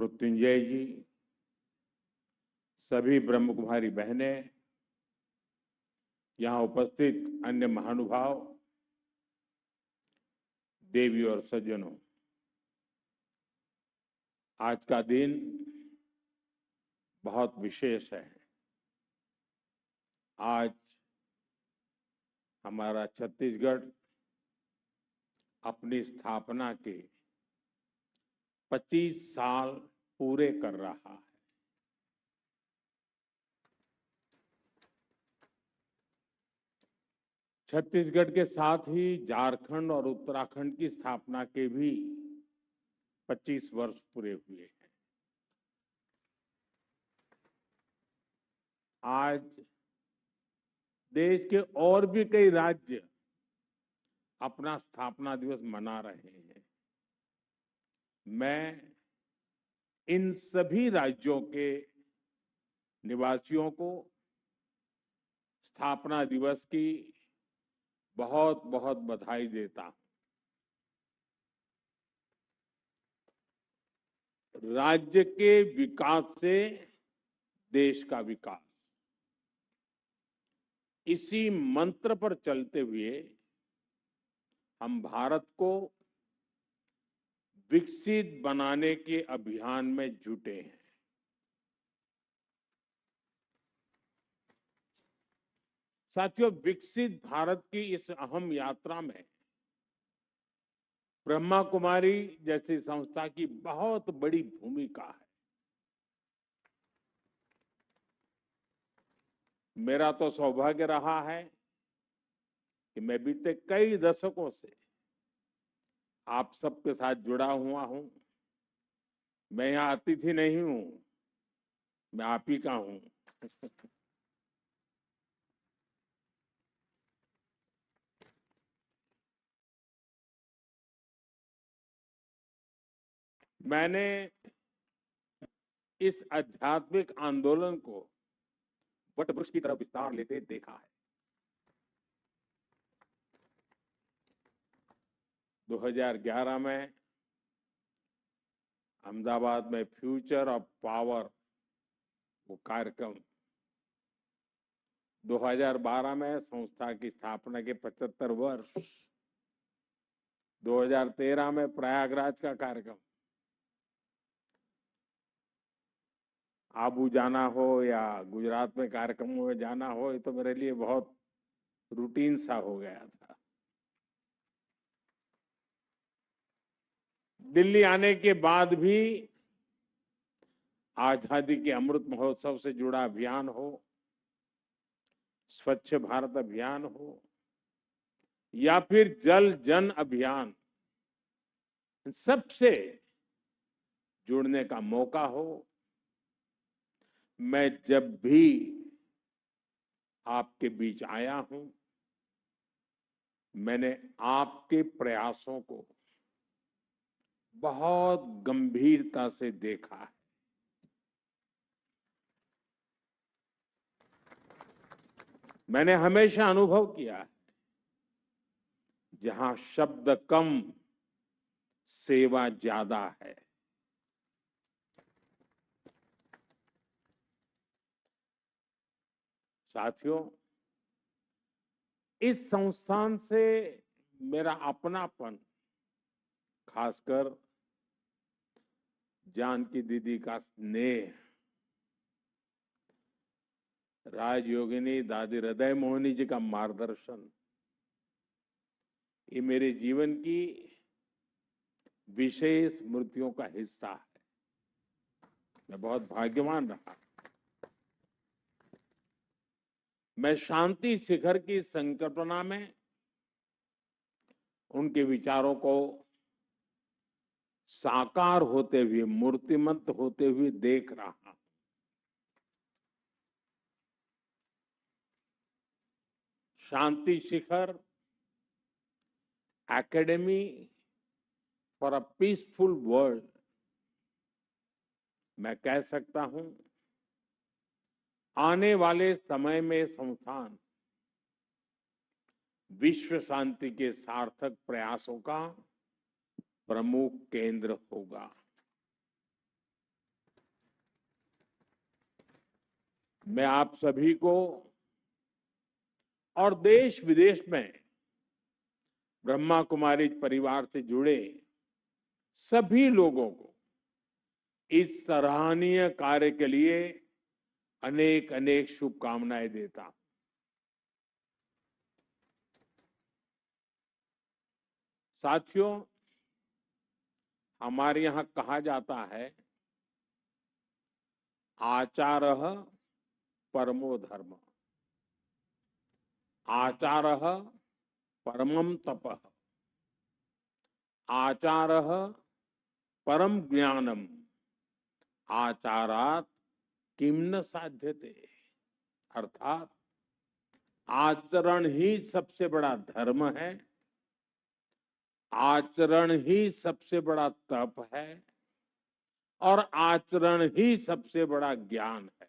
मृत्युंजय जी, सभी ब्रह्म कुमारी बहनें, यहां उपस्थित अन्य महानुभाव, देवी और सज्जनों, आज का दिन बहुत विशेष है। आज हमारा छत्तीसगढ़ अपनी स्थापना के 25 साल पूरे कर रहा है। छत्तीसगढ़ के साथ ही झारखंड और उत्तराखंड की स्थापना के भी 25 वर्ष पूरे हुए हैं। आज देश के और भी कई राज्य अपना स्थापना दिवस मना रहे हैं। मैं इन सभी राज्यों के निवासियों को स्थापना दिवस की बहुत बहुत बधाई देता हूं। राज्य के विकास से देश का विकास, इसी मंत्र पर चलते हुए हम भारत को विकसित बनाने के अभियान में जुटे हैं। साथियों, विकसित भारत की इस अहम यात्रा में ब्रह्मा कुमारी जैसी संस्था की बहुत बड़ी भूमिका है। मेरा तो सौभाग्य रहा है कि मैं बीते कई दशकों से आप सबके साथ जुड़ा हुआ हूं। मैं यहां अतिथि नहीं हूं, मैं आप ही का हूं। मैंने इस आध्यात्मिक आंदोलन को वटवृक्ष की तरफ विस्तार लेते देखा है। 2011 में अहमदाबाद में फ्यूचर ऑफ पावर वो कार्यक्रम, 2012 में संस्था की स्थापना के 75 वर्ष, 2013 में प्रयागराज का कार्यक्रम, आबू जाना हो या गुजरात में कार्यक्रमों में जाना हो, ये तो मेरे लिए बहुत रूटीन सा हो गया था। दिल्ली आने के बाद भी आजादी के अमृत महोत्सव से जुड़ा अभियान हो, स्वच्छ भारत अभियान हो या फिर जल जन अभियान, सबसे जुड़ने का मौका हो, मैं जब भी आपके बीच आया हूं, मैंने आपके प्रयासों को बहुत गंभीरता से देखा है। मैंने हमेशा अनुभव किया है, जहां शब्द कम, सेवा ज्यादा है। साथियों, इस संस्थान से मेरा अपनापन, खासकर जानकी दीदी का स्नेह, राजयोगिनी दादी हृदय मोहिनी जी का मार्गदर्शन, ये मेरे जीवन की विशेष स्मृतियों का हिस्सा है। मैं बहुत भाग्यवान रहा। मैं शांति शिखर की संकल्पना में उनके विचारों को साकार होते हुए, मूर्तिमंत होते हुए देख रहा हूं। Shanti Shikhar Academy for a Peaceful World, मैं कह सकता हूं, आने वाले समय में संस्थान विश्व शांति के सार्थक प्रयासों का प्रमुख केंद्र होगा। मैं आप सभी को और देश विदेश में ब्रह्मा कुमारी परिवार से जुड़े सभी लोगों को इस सराहनीय कार्य के लिए अनेक अनेक शुभकामनाएं देता हूं। साथियों, हमारे यहां कहा जाता है, आचारः परमो धर्म, आचारः परमम तपः, आचारः परम ज्ञानम, आचारात किम न साध्यते। अर्थात आचरण ही सबसे बड़ा धर्म है, आचरण ही सबसे बड़ा तप है और आचरण ही सबसे बड़ा ज्ञान है।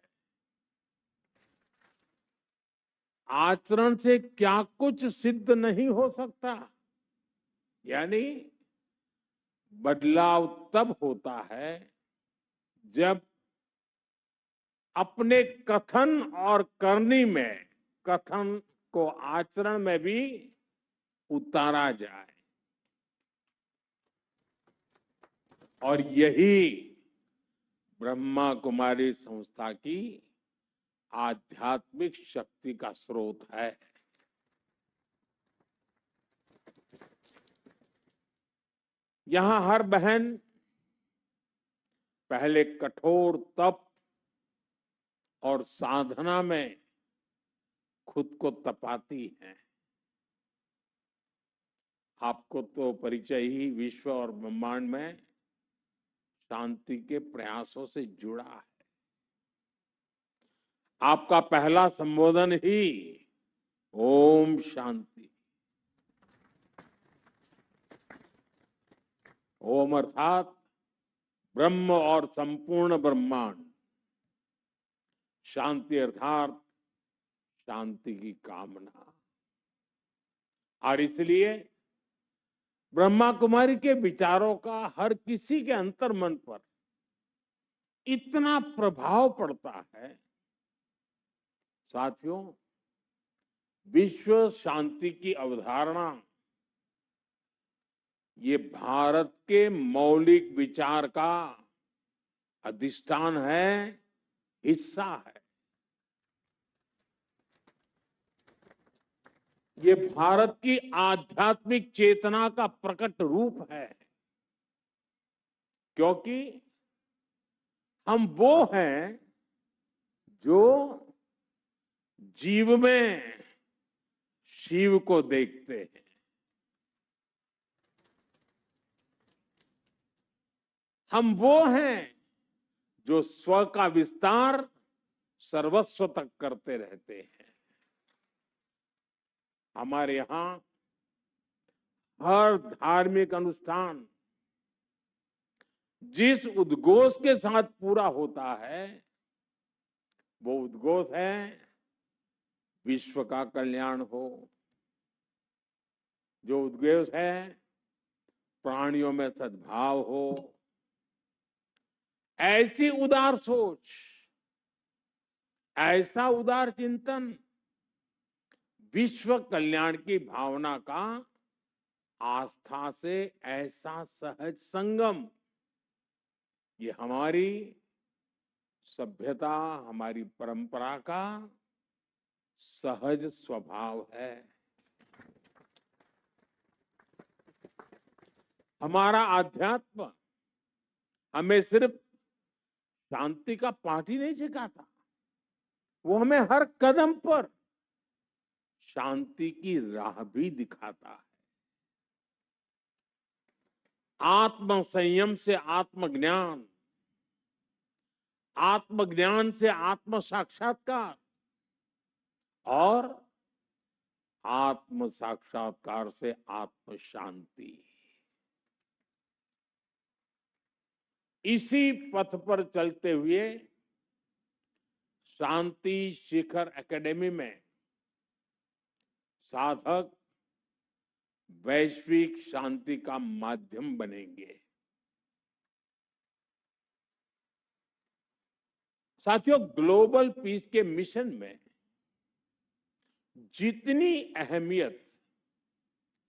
आचरण से क्या कुछ सिद्ध नहीं हो सकता, यानी बदलाव तब होता है जब अपने कथन और करनी में कथन को आचरण में भी उतारा जाए। और यही ब्रह्मा कुमारी संस्था की आध्यात्मिक शक्ति का स्रोत है। यहां हर बहन पहले कठोर तप और साधना में खुद को तपाती है। आपको तो परिचय ही विश्व और ब्रह्मांड में शांति के प्रयासों से जुड़ा है। आपका पहला संबोधन ही ओम शांति। ओम अर्थात ब्रह्म और संपूर्ण ब्रह्मांड, शांति अर्थात शांति की कामना। और इसलिए ब्रह्मा कुमारी के विचारों का हर किसी के अंतर मन पर इतना प्रभाव पड़ता है। साथियों, विश्व शांति की अवधारणा ये भारत के मौलिक विचार का अधिष्ठान है, हिस्सा है। ये भारत की आध्यात्मिक चेतना का प्रकट रूप है, क्योंकि हम वो हैं जो जीव में शिव को देखते हैं। हम वो हैं जो स्व का विस्तार सर्वस्व तक करते रहते हैं। हमारे यहां हर धार्मिक अनुष्ठान जिस उद्घोष के साथ पूरा होता है, वो उद्घोष है विश्व का कल्याण हो। जो उद्घोष है प्राणियों में सद्भाव हो। ऐसी उदार सोच, ऐसा उदार चिंतन, विश्व कल्याण की भावना का आस्था से ऐसा सहज संगम, ये हमारी सभ्यता, हमारी परंपरा का सहज स्वभाव है। हमारा अध्यात्म हमें सिर्फ शांति का पाठ ही नहीं सिखाता, वो हमें हर कदम पर शांति की राह भी दिखाता है। आत्म संयम से आत्मज्ञान, आत्मज्ञान से आत्म साक्षात्कार और आत्म साक्षात्कार से आत्म शांति। इसी पथ पर चलते हुए शांति शिखर एकेडमी में साधक वैश्विक शांति का माध्यम बनेंगे। साथियों, ग्लोबल पीस के मिशन में जितनी अहमियत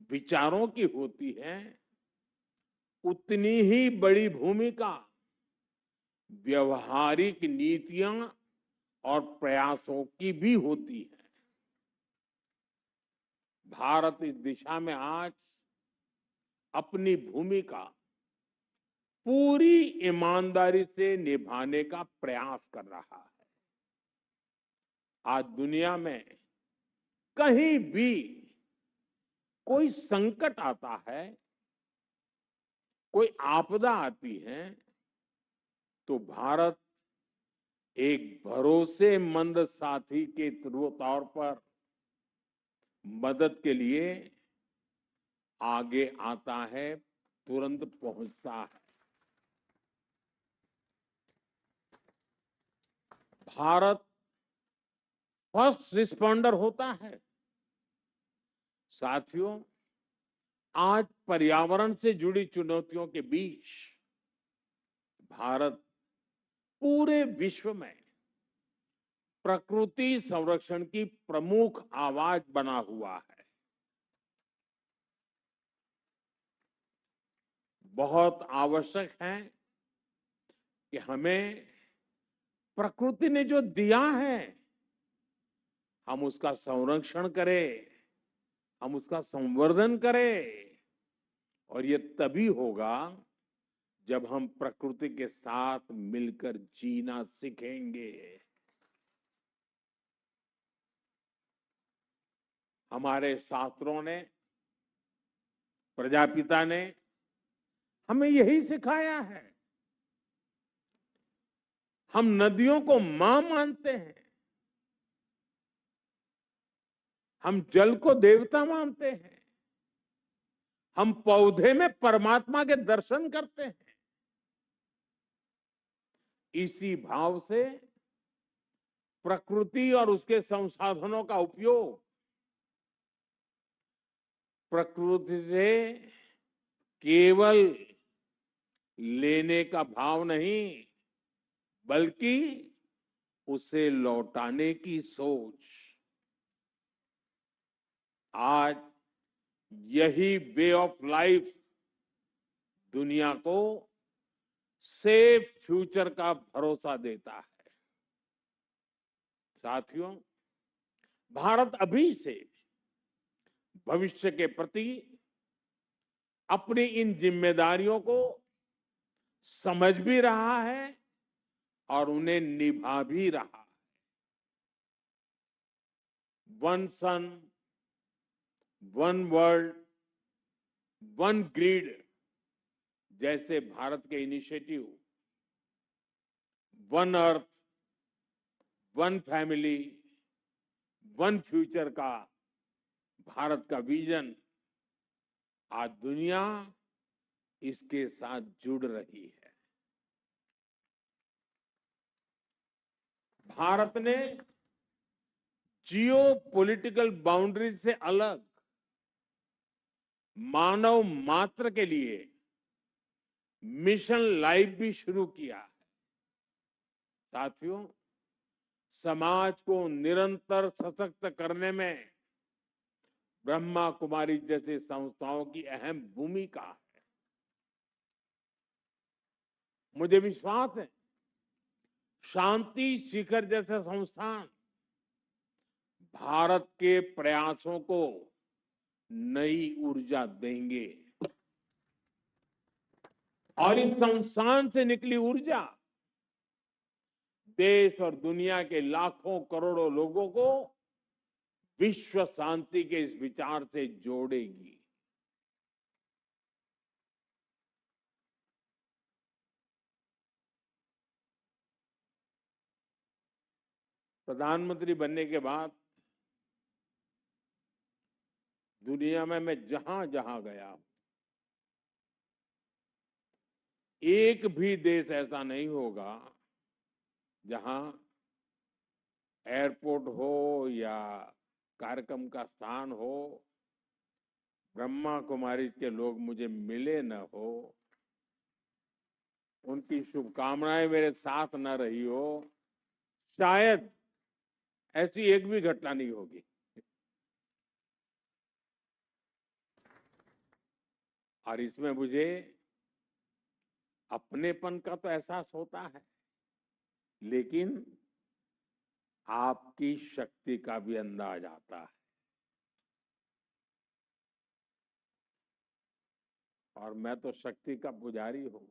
विचारों की होती है, उतनी ही बड़ी भूमिका व्यवहारिक नीतियां और प्रयासों की भी होती है। भारत इस दिशा में आज अपनी भूमिका पूरी ईमानदारी से निभाने का प्रयास कर रहा है। आज दुनिया में कहीं भी कोई संकट आता है, कोई आपदा आती है, तो भारत एक भरोसेमंद साथी के तौर पर मदद के लिए आगे आता है, तुरंत पहुंचता है। भारत फर्स्ट रिस्पॉन्डर होता है। साथियों, आज पर्यावरण से जुड़ी चुनौतियों के बीच भारत पूरे विश्व में प्रकृति संरक्षण की प्रमुख आवाज बना हुआ है। बहुत आवश्यक है कि हमें प्रकृति ने जो दिया है, हम उसका संरक्षण करें, हम उसका संवर्धन करें। और ये तभी होगा जब हम प्रकृति के साथ मिलकर जीना सीखेंगे। हमारे शास्त्रों ने, प्रजापिता ने हमें यही सिखाया है। हम नदियों को मां मानते हैं, हम जल को देवता मानते हैं, हम पौधे में परमात्मा के दर्शन करते हैं। इसी भाव से प्रकृति और उसके संसाधनों का उपयोग प्रकृति से केवल लेने का भाव नहीं, बल्कि उसे लौटाने की सोच। आज यही वे ऑफ लाइफ दुनिया को सेफ फ्यूचर का भरोसा देता है। साथियों, भारत अभी से भविष्य के प्रति अपनी इन जिम्मेदारियों को समझ भी रहा है और उन्हें निभा भी रहा है। वन सन, वन वर्ल्ड, वन ग्रिड जैसे भारत के initiative, one earth, one family, one future का भारत का विजन, आज दुनिया इसके साथ जुड़ रही है। भारत ने जियो पॉलिटिकल बाउंड्री से अलग मानव मात्र के लिए मिशन लाइफ भी शुरू किया है। साथियों, समाज को निरंतर सशक्त करने में ब्रह्मा कुमारी जैसी संस्थाओं की अहम भूमिका है। मुझे विश्वास है, शांति शिखर जैसे संस्थान भारत के प्रयासों को नई ऊर्जा देंगे और इस संस्थान से निकली ऊर्जा देश और दुनिया के लाखों करोड़ों लोगों को विश्व शांति के इस विचार से जोड़ेगी। प्रधानमंत्री बनने के बाद दुनिया में मैं जहां जहां गया, एक भी देश ऐसा नहीं होगा जहां एयरपोर्ट हो या कार्यक्रम का स्थान हो, ब्रह्मा कुमारी के लोग मुझे मिले न हो, उनकी शुभकामनाएं मेरे साथ न रही हो, शायद ऐसी एक भी घटना नहीं होगी। और इसमें मुझे अपनेपन का तो एहसास होता है, लेकिन आपकी शक्ति का भी अंदाज आता है। और मैं तो शक्ति का पुजारी हूं।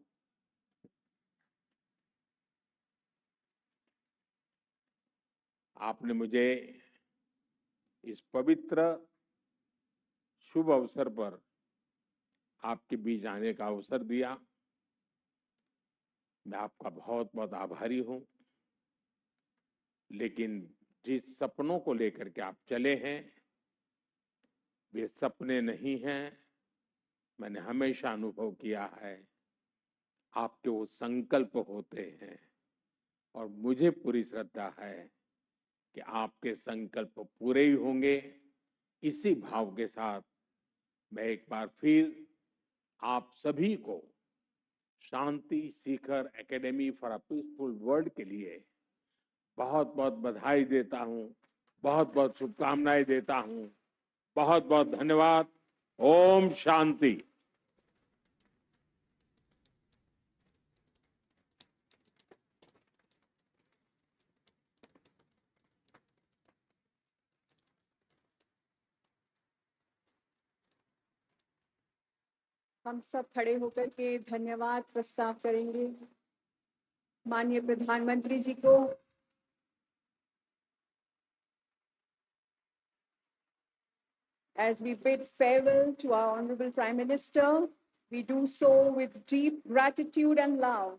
आपने मुझे इस पवित्र शुभ अवसर पर आपके बीच आने का अवसर दिया। मैं आपका बहुत बहुत आभारी हूं। लेकिन जिस सपनों को लेकर के आप चले हैं, वे सपने नहीं हैं। मैंने हमेशा अनुभव किया है, आपके वो संकल्प होते हैं। और मुझे पूरी श्रद्धा है कि आपके संकल्प पूरे ही होंगे। इसी भाव के साथ मैं एक बार फिर आप सभी को Shanti Shikhar Academy for a Peaceful World के लिए बहुत बहुत बधाई देता हूं, बहुत बहुत शुभकामनाएं देता हूं। बहुत बहुत धन्यवाद। ओम शांति। हम सब खड़े होकर के धन्यवाद प्रस्ताव करेंगे माननीय प्रधानमंत्री जी को। As we bid farewell to our Honorable Prime Minister, we do so with deep gratitude and love